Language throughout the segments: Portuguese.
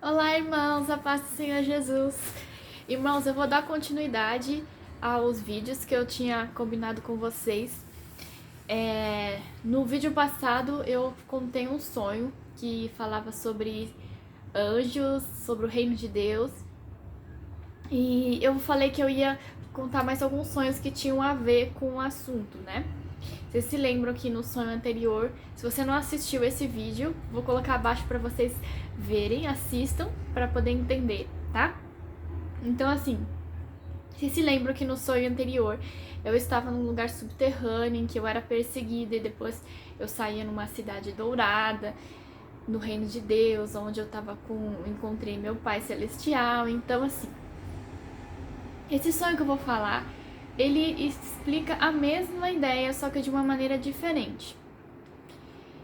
Olá, irmãos, a paz do Senhor Jesus. Irmãos, eu vou dar continuidade aos vídeos que eu tinha combinado com vocês. No vídeo passado eu contei um sonho que falava sobre anjos, sobre o reino de Deus. E eu falei que eu ia contar mais alguns sonhos que tinham a ver com o assunto, né? Vocês se lembram que no sonho anterior, se você não assistiu esse vídeo, vou colocar abaixo para vocês verem, assistam para poder entender, tá? Então assim, vocês se lembram que no sonho anterior eu estava num lugar subterrâneo em que eu era perseguida e depois eu saía numa cidade dourada, no reino de Deus, onde eu encontrei meu Pai Celestial. Então assim, esse sonho que eu vou falar, ele explica a mesma ideia, só que de uma maneira diferente.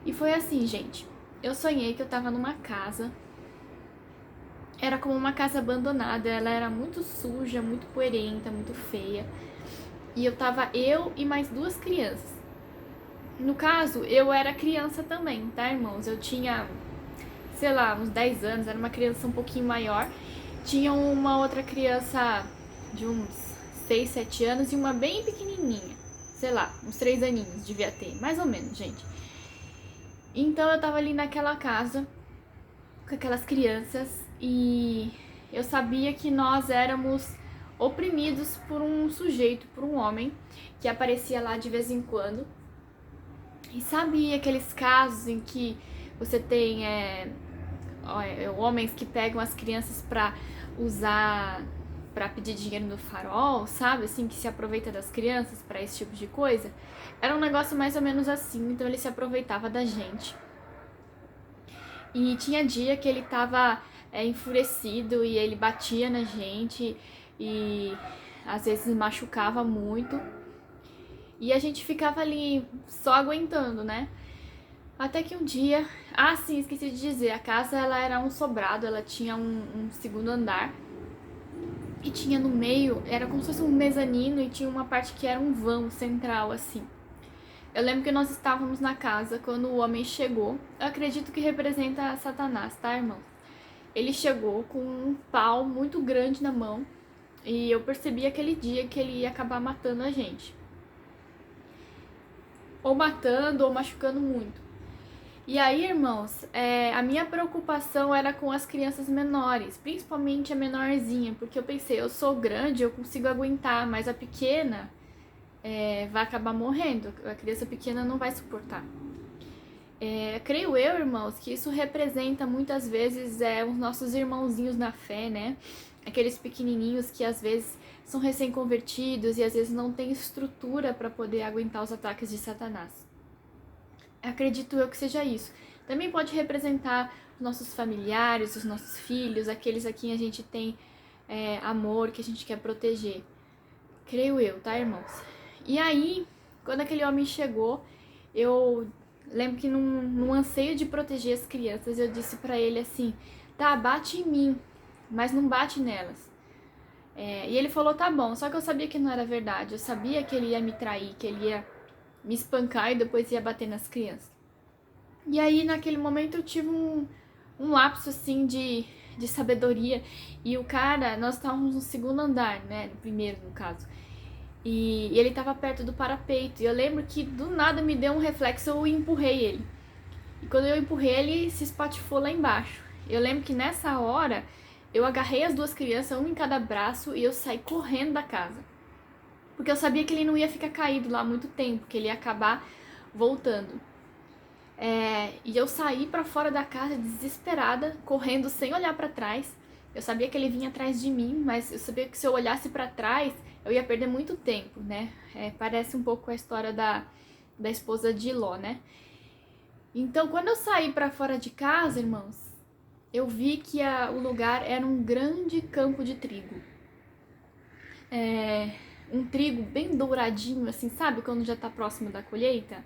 E foi assim, gente. Eu sonhei que eu tava numa casa. Era como uma casa abandonada, ela era muito suja, muito poeirenta, muito feia. E eu e mais duas crianças. No caso, eu era criança também, tá, irmãos? Eu tinha, sei lá, uns 10 anos, era uma criança um pouquinho maior. Tinha uma outra criança de uns 6, 7 anos e uma bem pequenininha. Sei lá, uns 3 aninhos devia ter, mais ou menos, gente. Então eu tava ali naquela casa com aquelas crianças e eu sabia que nós éramos oprimidos por um sujeito, por um homem que aparecia lá de vez em quando. E sabe aqueles casos em que você tem homens que pegam as crianças pra usar, pra pedir dinheiro no farol, sabe? Assim, que se aproveita das crianças pra esse tipo de coisa. Era um negócio mais ou menos assim, então ele se aproveitava da gente. E tinha dia que ele tava enfurecido e ele batia na gente e às vezes machucava muito. E a gente ficava ali só aguentando, né? Até que um dia... Ah, sim, esqueci de dizer. A casa, ela era um sobrado, ela tinha um segundo andar. E tinha no meio, era como se fosse um mezanino e tinha uma parte que era um vão central, assim. Eu lembro que nós estávamos na casa quando o homem chegou. Eu acredito que representa Satanás, tá, irmão? Ele chegou com um pau muito grande na mão e eu percebi aquele dia que ele ia acabar matando a gente. Ou matando ou machucando muito. E aí, irmãos, a minha preocupação era com as crianças menores, principalmente a menorzinha, porque eu pensei, eu sou grande, eu consigo aguentar, mas a pequena vai acabar morrendo, a criança pequena não vai suportar. Creio eu, irmãos, que isso representa muitas vezes os nossos irmãozinhos na fé, né? Aqueles pequenininhos que às vezes são recém-convertidos e às vezes não têm estrutura para poder aguentar os ataques de Satanás. Acredito eu que seja isso. Também pode representar os nossos familiares, os nossos filhos, aqueles a quem a gente tem amor, que a gente quer proteger. Creio eu, tá, irmãos? E aí, quando aquele homem chegou, eu lembro que num anseio de proteger as crianças, eu disse pra ele assim, tá, bate em mim, mas não bate nelas. E ele falou, tá bom, só que eu sabia que não era verdade, eu sabia que ele ia me trair, que ele ia me espancar e depois ia bater nas crianças. E aí, naquele momento, eu tive um lapso, assim, de sabedoria, e o cara, nós estávamos no segundo andar, né, no primeiro, no caso. E ele tava perto do parapeito. E eu lembro que do nada me deu um reflexo, eu empurrei ele. E quando eu empurrei, ele se espatifou lá embaixo. Eu lembro que nessa hora, eu agarrei as duas crianças, uma em cada braço, e eu saí correndo da casa. Porque eu sabia que ele não ia ficar caído lá muito tempo, que ele ia acabar voltando. E eu saí pra fora da casa desesperada, correndo sem olhar pra trás. Eu sabia que ele vinha atrás de mim, mas eu sabia que se eu olhasse pra trás, eu ia perder muito tempo, né? Parece um pouco a história da esposa de Ló, né? Então, quando eu saí pra fora de casa, irmãos, eu vi que o lugar era um grande campo de trigo. Um trigo bem douradinho, assim, sabe? Quando já tá próximo da colheita.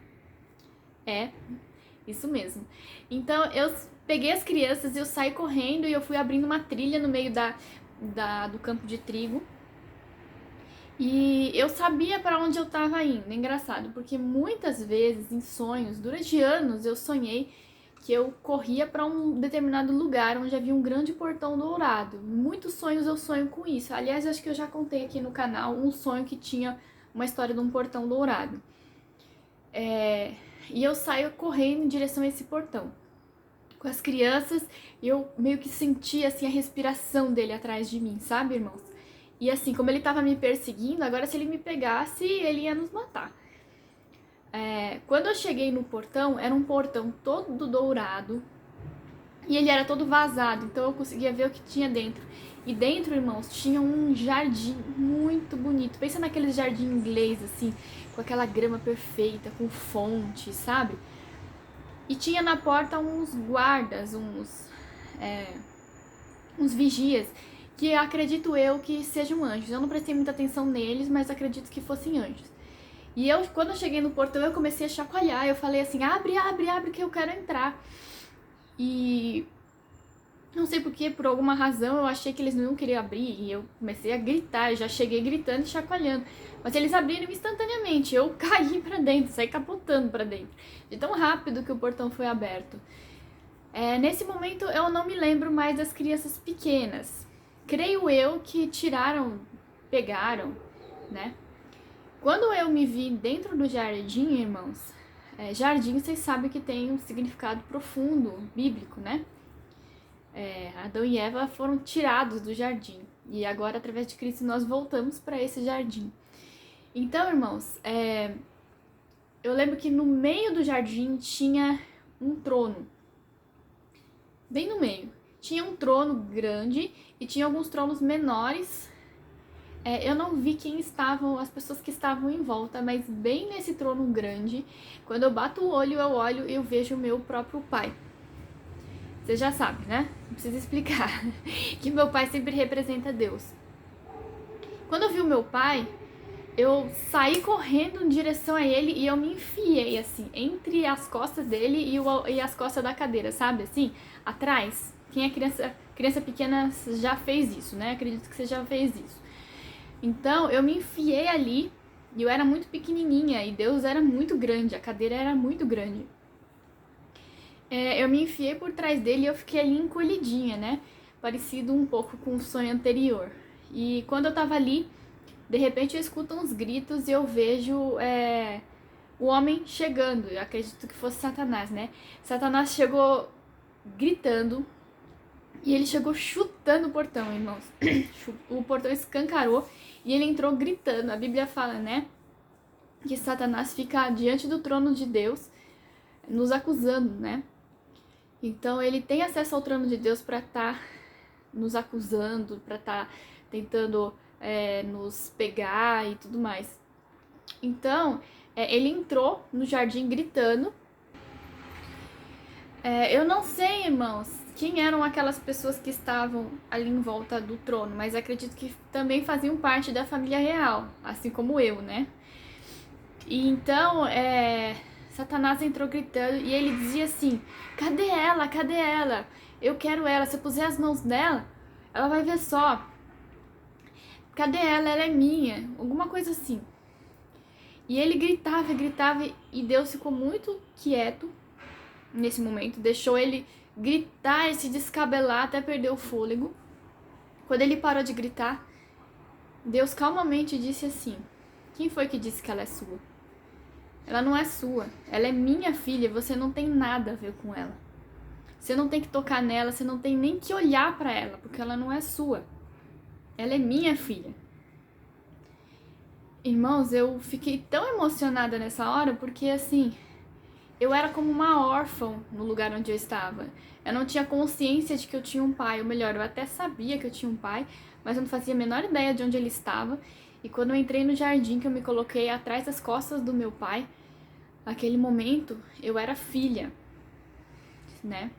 Isso mesmo. Então, eu peguei as crianças e eu saí correndo e eu fui abrindo uma trilha no meio do campo de trigo. E eu sabia para onde eu estava indo. É engraçado, porque muitas vezes em sonhos, durante anos, eu sonhei que eu corria para um determinado lugar onde havia um grande portão dourado. Muitos sonhos eu sonho com isso. Aliás, acho que eu já contei aqui no canal um sonho que tinha uma história de um portão dourado. E eu saio correndo em direção a esse portão com as crianças, e eu meio que senti assim a respiração dele atrás de mim, sabe, irmãos? E assim, como ele tava me perseguindo, agora se ele me pegasse, ele ia nos matar. Quando eu cheguei no portão, era um portão todo dourado e ele era todo vazado, então eu conseguia ver o que tinha dentro. E dentro, irmãos, tinha um jardim muito bonito. Pensa naqueles jardim inglês, assim, com aquela grama perfeita, com fonte, sabe? E tinha na porta uns guardas, uns vigias, que acredito eu que sejam anjos. Eu não prestei muita atenção neles, mas acredito que fossem anjos. E quando eu cheguei no portão, eu comecei a chacoalhar. Eu falei assim, abre, abre, abre que eu quero entrar. E não sei porquê, por alguma razão, eu achei que eles não queriam abrir. E eu comecei a gritar, eu já cheguei gritando e chacoalhando. Mas eles abriram instantaneamente, eu caí pra dentro, saí capotando pra dentro. De tão rápido que o portão foi aberto. Nesse momento, eu não me lembro mais das crianças pequenas. Creio eu que pegaram, né? Quando eu me vi dentro do jardim, irmãos, jardim vocês sabem que tem um significado profundo, bíblico, né? Adão e Eva foram tirados do jardim e agora, através de Cristo, nós voltamos para esse jardim. Então, irmãos, eu lembro que no meio do jardim tinha um trono, bem no meio. Tinha um trono grande e tinha alguns tronos menores. Eu não vi as pessoas que estavam em volta, mas bem nesse trono grande, quando eu bato o olho, eu olho e eu vejo o meu próprio pai. Você já sabe, né? Não precisa explicar. Que meu pai sempre representa Deus. Quando eu vi o meu pai, eu saí correndo em direção a ele e eu me enfiei, assim, entre as costas dele e as costas da cadeira, sabe? Assim, atrás. Quem é criança pequena já fez isso, né? Acredito que você já fez isso. Então, eu me enfiei ali, e eu era muito pequenininha, e Deus era muito grande, a cadeira era muito grande. Eu me enfiei por trás dele e eu fiquei ali encolhidinha, né? Parecido um pouco com o sonho anterior. E quando eu tava ali, de repente eu escuto uns gritos e eu vejo o homem chegando. Eu acredito que fosse Satanás, né? Satanás chegou gritando e ele chegou chutando o portão, irmãos. O portão escancarou e ele entrou gritando. A Bíblia fala, né, que Satanás fica diante do trono de Deus nos acusando, né? Então ele tem acesso ao trono de Deus para estar nos acusando, para estar tentando nos pegar e tudo mais. Então ele entrou no jardim gritando. Eu não sei, irmãos, quem eram aquelas pessoas que estavam ali em volta do trono, mas acredito que também faziam parte da família real, assim como eu, né? E então, Satanás entrou gritando e ele dizia assim, cadê ela? Cadê ela? Eu quero ela, se eu puser as mãos nela, ela vai ver só. Cadê ela? Ela é minha. Alguma coisa assim. E ele gritava e Deus ficou muito quieto nesse momento, deixou ele gritar e se descabelar até perder o fôlego. Quando ele parou de gritar, Deus calmamente disse assim, quem foi que disse que ela é sua? Ela não é sua, ela é minha filha, você não tem nada a ver com ela. Você não tem que tocar nela, você não tem nem que olhar pra ela, porque ela não é sua. Ela é minha filha. Irmãos, eu fiquei tão emocionada nessa hora, porque assim, eu era como uma órfã no lugar onde eu estava. Eu não tinha consciência de que eu tinha um pai, ou melhor, eu até sabia que eu tinha um pai, mas eu não fazia a menor ideia de onde ele estava. E quando eu entrei no jardim, que eu me coloquei atrás das costas do meu pai, naquele momento eu era filha, né?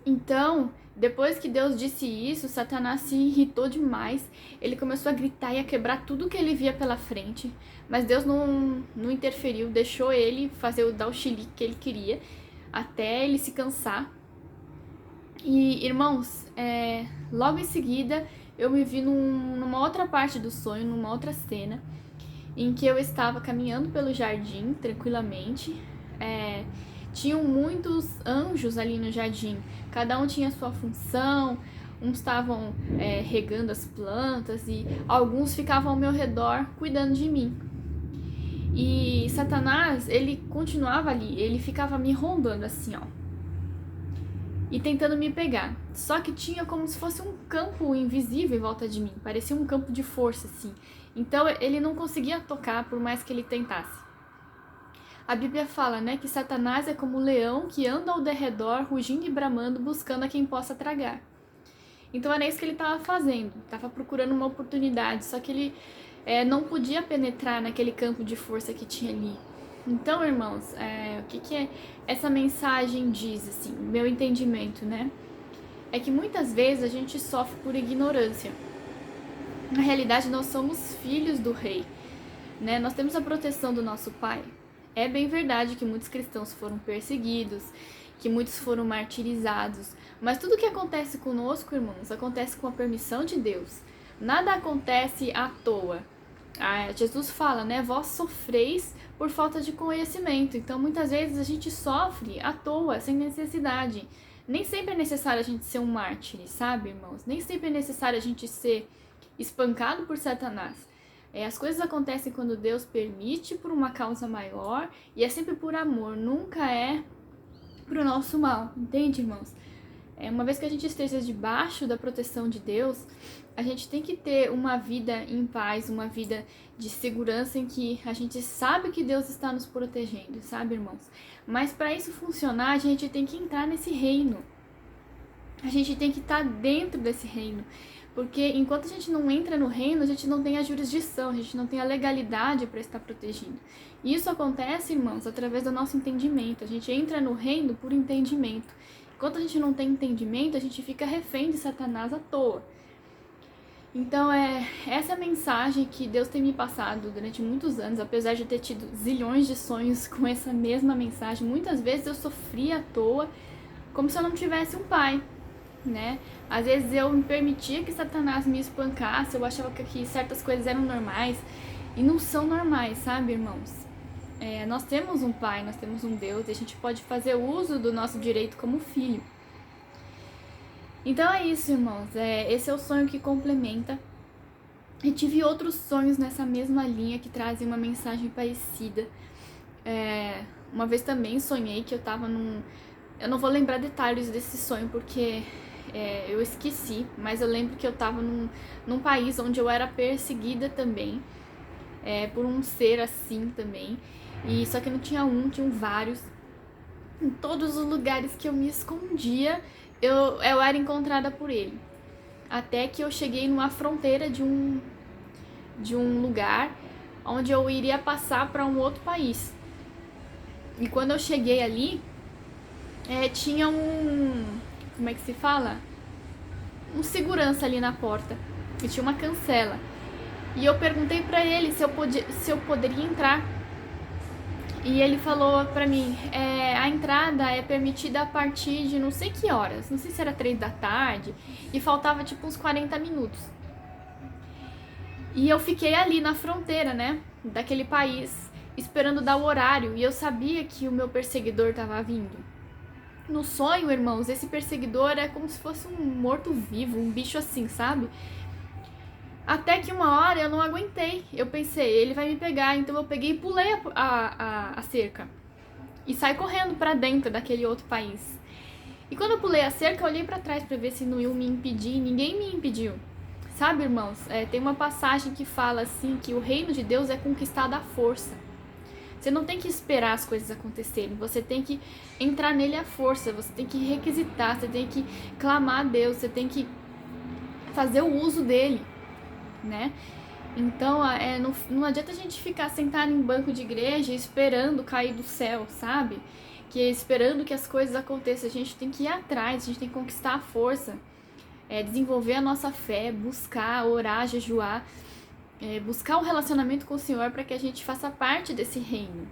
Então, depois que Deus disse isso, Satanás se irritou demais. Ele começou a gritar e a quebrar tudo que ele via pela frente. Mas Deus não interferiu, deixou ele dar o chilique que ele queria, até ele se cansar. E, irmãos, logo em seguida, eu me vi numa outra parte do sonho, numa outra cena, em que eu estava caminhando pelo jardim, tranquilamente. Tinham muitos anjos ali no jardim, cada um tinha sua função, uns estavam regando as plantas e alguns ficavam ao meu redor cuidando de mim. E Satanás, ele continuava ali, ele ficava me rondando assim, ó, e tentando me pegar. Só que tinha como se fosse um campo invisível em volta de mim, parecia um campo de força, assim. Então ele não conseguia tocar por mais que ele tentasse. A Bíblia fala, né, que Satanás é como um leão que anda ao derredor, rugindo e bramando, buscando a quem possa tragar. Então era isso que ele estava fazendo, estava procurando uma oportunidade, só que ele não podia penetrar naquele campo de força que tinha ali. Então, irmãos, o que essa mensagem diz, assim, meu entendimento, né? É que muitas vezes a gente sofre por ignorância. Na realidade, nós somos filhos do rei, né? Nós temos a proteção do nosso pai. É bem verdade que muitos cristãos foram perseguidos, que muitos foram martirizados, mas tudo que acontece conosco, irmãos, acontece com a permissão de Deus. Nada acontece à toa. Jesus fala, né? Vós sofreis por falta de conhecimento. Então, muitas vezes a gente sofre à toa, sem necessidade. Nem sempre é necessário a gente ser um mártir, sabe, irmãos? Nem sempre é necessário a gente ser espancado por Satanás. As coisas acontecem quando Deus permite por uma causa maior e é sempre por amor, nunca é pro nosso mal, entende, irmãos? Uma vez que a gente esteja debaixo da proteção de Deus, a gente tem que ter uma vida em paz, uma vida de segurança em que a gente sabe que Deus está nos protegendo, sabe, irmãos? Mas para isso funcionar, a gente tem que entrar nesse reino. A gente tem que estar dentro desse reino. Porque enquanto a gente não entra no reino, a gente não tem a jurisdição, a gente não tem a legalidade para estar protegido. E isso acontece, irmãos, através do nosso entendimento. A gente entra no reino por entendimento. Enquanto a gente não tem entendimento, a gente fica refém de Satanás à toa. Então, essa mensagem que Deus tem me passado durante muitos anos, apesar de ter tido zilhões de sonhos com essa mesma mensagem, muitas vezes eu sofria à toa, como se eu não tivesse um pai, né? Às vezes eu me permitia que Satanás me espancasse, eu achava que certas coisas eram normais, e não são normais, sabe, irmãos? Nós temos um pai, nós temos um Deus, e a gente pode fazer uso do nosso direito como filho. Então é isso, irmãos, esse é o sonho que complementa. E tive outros sonhos nessa mesma linha que trazem uma mensagem parecida. Uma vez também sonhei que eu tava eu não vou lembrar detalhes desse sonho porque eu esqueci, mas eu lembro que eu tava num país onde eu era perseguida também, por um ser assim também. E só que não tinha tinham vários. Em todos os lugares que eu me escondia, eu era encontrada por ele. Até que eu cheguei numa fronteira de um lugar onde eu iria passar para um outro país. E quando eu cheguei ali, tinha como é que se fala? Um segurança ali na porta. E tinha uma cancela. E eu perguntei pra ele se eu poderia entrar. E ele falou pra mim, a entrada é permitida a partir de não sei que horas, não sei se era 3 da tarde, e faltava tipo uns 40 minutos. E eu fiquei ali na fronteira, né, daquele país, esperando dar o horário, e eu sabia que o meu perseguidor tava vindo. No sonho, irmãos, esse perseguidor é como se fosse um morto-vivo, um bicho assim, sabe? Até que uma hora eu não aguentei. Eu pensei, ele vai me pegar. Então eu peguei e pulei a cerca. E saí correndo pra dentro daquele outro país. E quando eu pulei a cerca, eu olhei pra trás pra ver se não iam me impedir. E ninguém me impediu. Sabe, irmãos? Tem uma passagem que fala assim, que o reino de Deus é conquistado à força. Você não tem que esperar as coisas acontecerem. Você tem que entrar nele à força. Você tem que requisitar. Você tem que clamar a Deus. Você tem que fazer o uso dele, né? Então, não adianta a gente ficar sentado em banco de igreja esperando cair do céu, sabe? Esperando que as coisas aconteçam. A gente tem que ir atrás, a gente tem que conquistar a força, desenvolver a nossa fé, buscar, orar, jejuar, buscar um relacionamento com o Senhor para que a gente faça parte desse reino.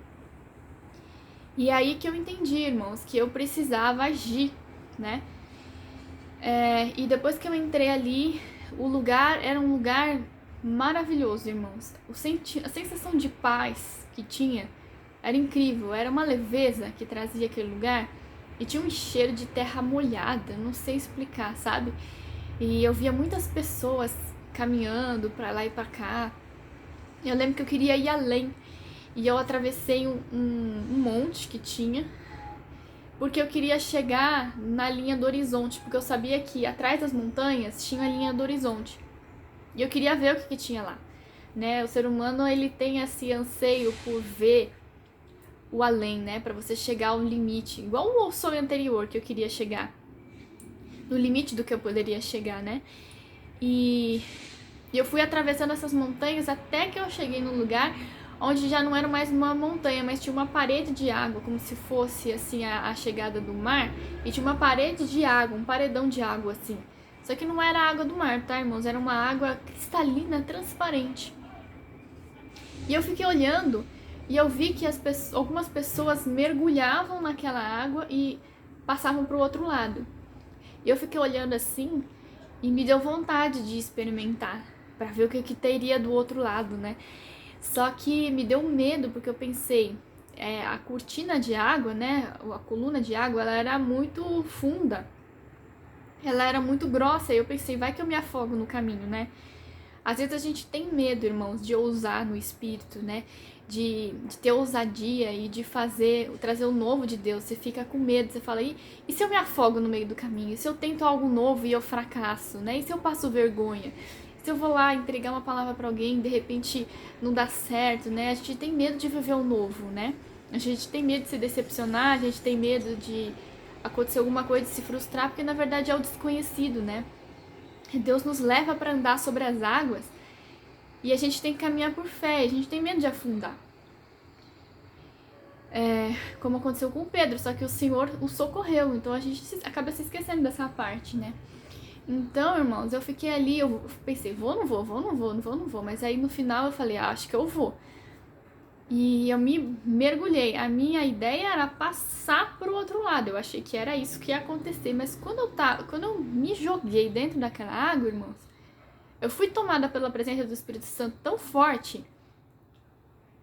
E aí que eu entendi, irmãos, que eu precisava agir, né? E depois que eu entrei ali, o lugar era um lugar maravilhoso, irmãos. A sensação de paz que tinha Era incrível, era uma leveza que trazia aquele lugar e tinha um cheiro de terra molhada, não sei explicar, sabe? E eu via muitas pessoas caminhando pra lá e pra cá. Eu lembro que eu queria ir além e eu atravessei um monte que tinha, porque eu queria chegar na linha do horizonte, porque eu sabia que atrás das montanhas tinha a linha do horizonte. E eu queria ver o que tinha lá, né? O ser humano, ele tem esse anseio por ver o além, né? Pra você chegar ao limite, igual o sonho anterior que eu queria chegar, no limite do que eu poderia chegar, né? E eu fui atravessando essas montanhas até que eu cheguei num lugar onde já não era mais uma montanha, mas tinha uma parede de água, como se fosse assim a chegada do mar, e tinha uma parede de água, um paredão de água assim. Só que não era água do mar, tá, irmãos? Era uma água cristalina, transparente. E eu fiquei olhando e eu vi que algumas pessoas mergulhavam naquela água e passavam pro outro lado. E eu fiquei olhando assim e me deu vontade de experimentar, pra ver o que teria do outro lado, né? Só que me deu medo, porque eu pensei, a cortina de água, né, a coluna de água, ela era muito funda, ela era muito grossa, e eu pensei, vai que eu me afogo no caminho, né? Às vezes a gente tem medo, irmãos, de ousar no espírito, né? De ter ousadia e de trazer o novo de Deus. Você fica com medo, você fala, e se eu me afogo no meio do caminho? E se eu tento algo novo e eu fracasso, né? E se eu passo vergonha? Se eu vou lá entregar uma palavra para alguém e de repente não dá certo, né? A gente tem medo de viver o novo, né? A gente tem medo de se decepcionar, a gente tem medo de acontecer alguma coisa, de se frustrar, porque na verdade é o desconhecido, né? Deus nos leva para andar sobre as águas e a gente tem que caminhar por fé, a gente tem medo de afundar. Como aconteceu com Pedro, só que o Senhor o socorreu, então a gente acaba se esquecendo dessa parte, né? Então, irmãos, eu fiquei ali, eu pensei, não vou, mas aí no final eu falei, acho que eu vou. E eu me mergulhei. A minha ideia era passar pro outro lado. Eu achei que era isso que ia acontecer. Mas quando eu me joguei dentro daquela água, irmãos, eu fui tomada pela presença do Espírito Santo tão forte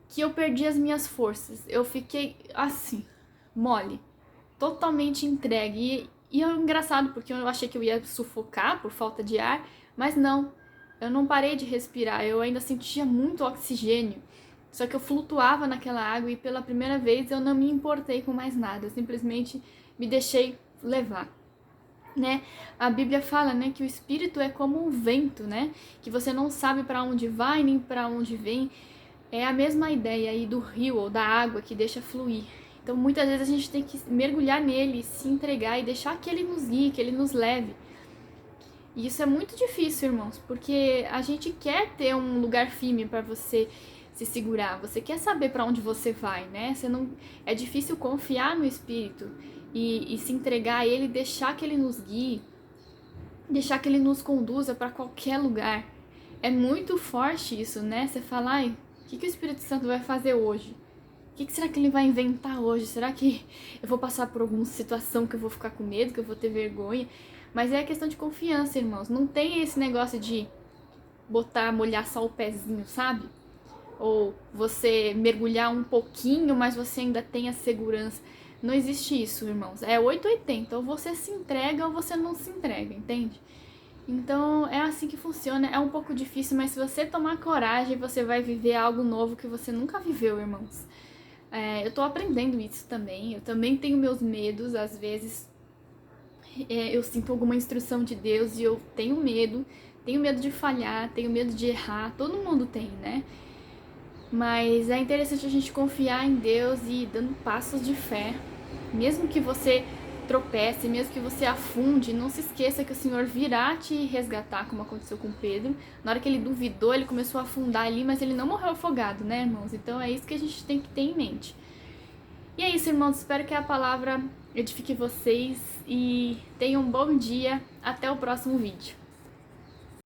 que eu perdi as minhas forças. Eu fiquei assim, mole, totalmente entregue. E é engraçado, porque eu achei que eu ia sufocar por falta de ar, mas não. Eu não parei de respirar, eu ainda sentia muito oxigênio. Só que eu flutuava naquela água e pela primeira vez eu não me importei com mais nada, eu simplesmente me deixei levar, né? A Bíblia fala, né, que o espírito é como um vento, né? Que você não sabe para onde vai nem para onde vem. É a mesma ideia aí do rio ou da água que deixa fluir. Então muitas vezes a gente tem que mergulhar nele, se entregar e deixar que ele nos guie, que ele nos leve. E isso é muito difícil, irmãos, porque a gente quer ter um lugar firme para você se segurar, você quer saber para onde você vai, né? É difícil confiar no Espírito e se entregar a Ele, deixar que Ele nos guie, deixar que Ele nos conduza para qualquer lugar. É muito forte isso, né? Você fala, ai, o que o Espírito Santo vai fazer hoje? O que será que ele vai inventar hoje? Será que eu vou passar por alguma situação que eu vou ficar com medo, que eu vou ter vergonha? Mas é questão de confiança, irmãos. Não tem esse negócio de molhar só o pezinho, sabe? Ou você mergulhar um pouquinho, mas você ainda tem a segurança. Não existe isso, irmãos. É 880. Ou você se entrega ou você não se entrega, entende? Então é assim que funciona. É um pouco difícil, mas se você tomar coragem, você vai viver algo novo que você nunca viveu, irmãos. Eu tô aprendendo isso também. Eu também tenho meus medos, às vezes eu sinto alguma instrução de Deus e eu tenho medo de falhar, tenho medo de errar, todo mundo tem, né? Mas é interessante a gente confiar em Deus e ir dando passos de fé, mesmo que você tropece, mesmo que você afunde, não se esqueça que o Senhor virá te resgatar, como aconteceu com Pedro. Na hora que ele duvidou, ele começou a afundar ali, mas ele não morreu afogado, né, irmãos? Então é isso que a gente tem que ter em mente. E é isso, irmãos. Espero que a palavra edifique vocês e tenham um bom dia. Até o próximo vídeo.